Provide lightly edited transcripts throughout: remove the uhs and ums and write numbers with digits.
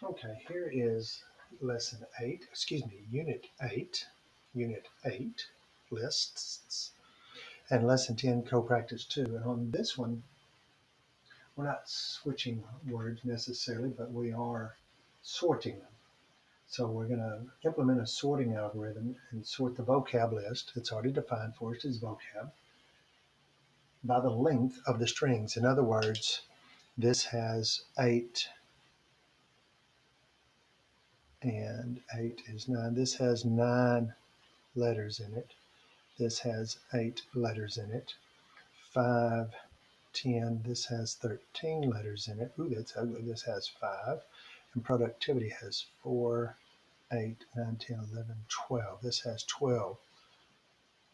Okay, here is lesson 8, excuse me, unit 8, lists, and lesson 10, co-practice 2. And on this one, we're not switching words necessarily, but we are sorting them. So we're going to implement a sorting algorithm and sort the vocab list. It's already defined for us as vocab by the length of the strings. In other words, this has 8 and 8 is 9. This has 9 letters in it. This has 8 letters in it. 5, 10, this has 13 letters in it. Ooh, that's ugly. This has 5. And productivity has 4, 8, 9, 10, 11, 12. This has 12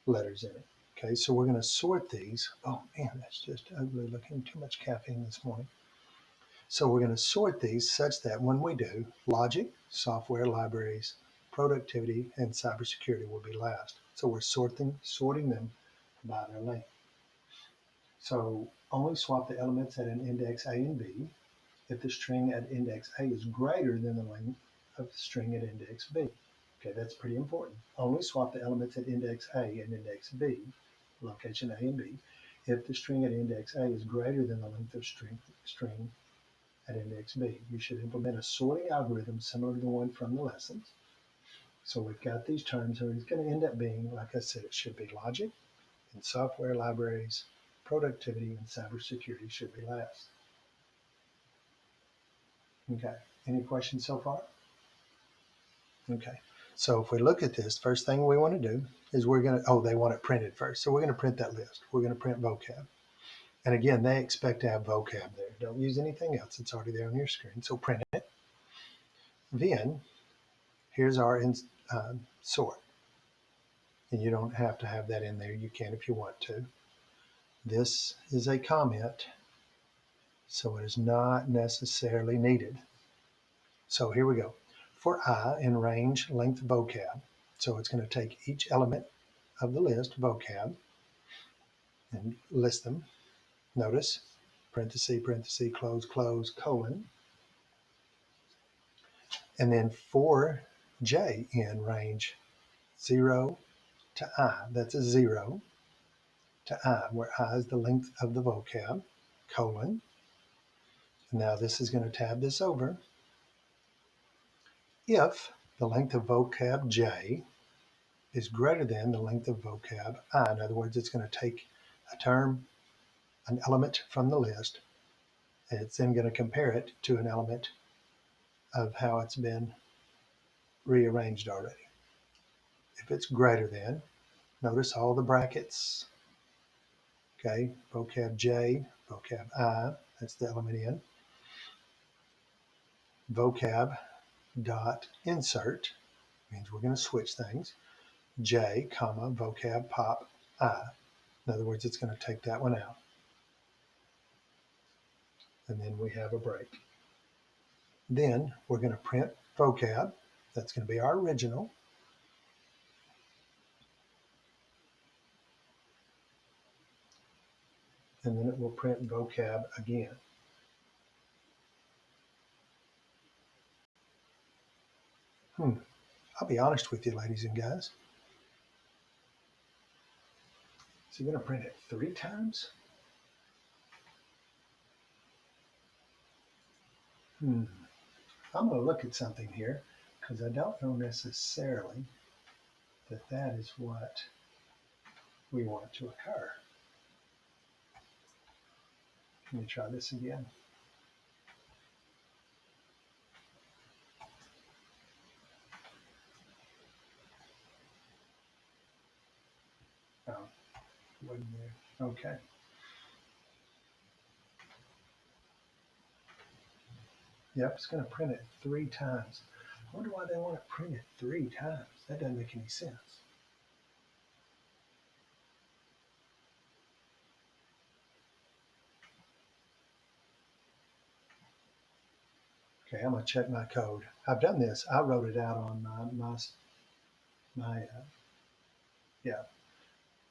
letters in it. Okay, so we're going to sort these. Oh man, that's just ugly looking. Too much caffeine this morning. So we're going to sort these such that when we do, logic, software, libraries, productivity, and cybersecurity will be last. So we're sorting them by their length. So only swap the elements at an index A and B if the string at index A is greater than the length of the string at index B. Okay, that's pretty important. Only swap the elements at index A and index B, location A and B, if the string at index A is greater than the length of string at index B. You should implement a sorting algorithm similar to the one from the lessons. So we've got these terms, and it's going to end up being, like I said, it should be logic and software libraries, productivity, and cybersecurity should be last. Okay, any questions so far? Okay, so if we look at this, first thing we want to do is we're going to, oh, they want it printed first. So we're going to print that list. We're going to print vocab. And again, they expect to have vocab there. Don't use anything else. It's already there on your screen. So print it. Then here's our sort. And you don't have to have that in there. You can if you want to. This is a comment, so it is not necessarily needed. So here we go. For I in range length vocab. So it's going to take each element of the list, vocab, and list them. Notice, parenthesis, parenthesis, close, close, colon. And then for J in range 0 to I, that's a 0 to I, where I is the length of the vocab, colon. Now this is going to tab this over. If the length of vocab J is greater than the length of vocab I, in other words, it's going to take a term, an element from the list, and it's then going to compare it to an element of how it's been rearranged already. If it's greater than, notice all the brackets, okay, vocab J, vocab I, that's the element in, vocab dot insert, means we're going to switch things, J, comma, vocab pop I. In other words, it's going to take that one out. And then we have a break. Then we're going to print vocab. That's going to be our original. And then it will print vocab again. I'll be honest with you, ladies and guys. So you're going to print it 3 times? I'm going to look at something here because I don't know necessarily that that is what we want to occur. Let me try this again. Oh, wasn't there. Okay. Yep, it's going to print it 3 times. I wonder why they want to print it 3 times. That doesn't make any sense. Okay, I'm going to check my code. I've done this. I wrote it out on my yeah.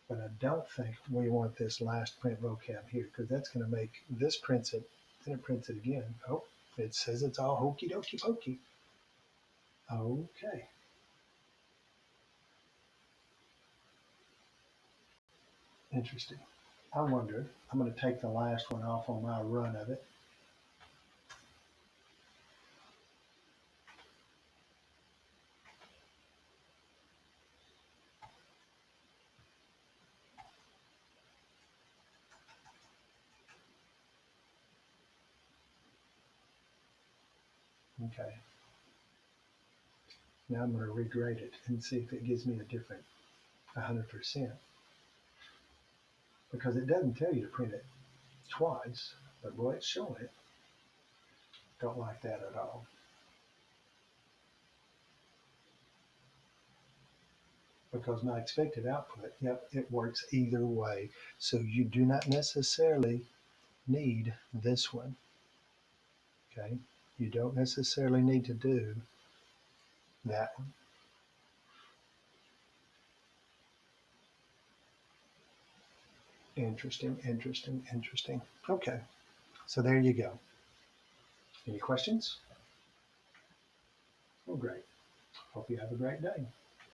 But I don't think we want this last print vocab here because that's going to make this prints it, then it prints it again. Oh, It says it's all hokey dokey pokey. Okay. Interesting. I wonder, I'm going to take the last one off on my run of it. Okay. Now I'm going to regrade it and see if it gives me a different 100%. Because it doesn't tell you to print it twice, but boy, it's showing it. Don't like that at all. Because my expected output, yep, it works either way. So you do not necessarily need this one, okay? You don't necessarily need to do that one. Interesting, interesting, interesting. Okay, so there you go. Any questions? Well, great. Hope you have a great day.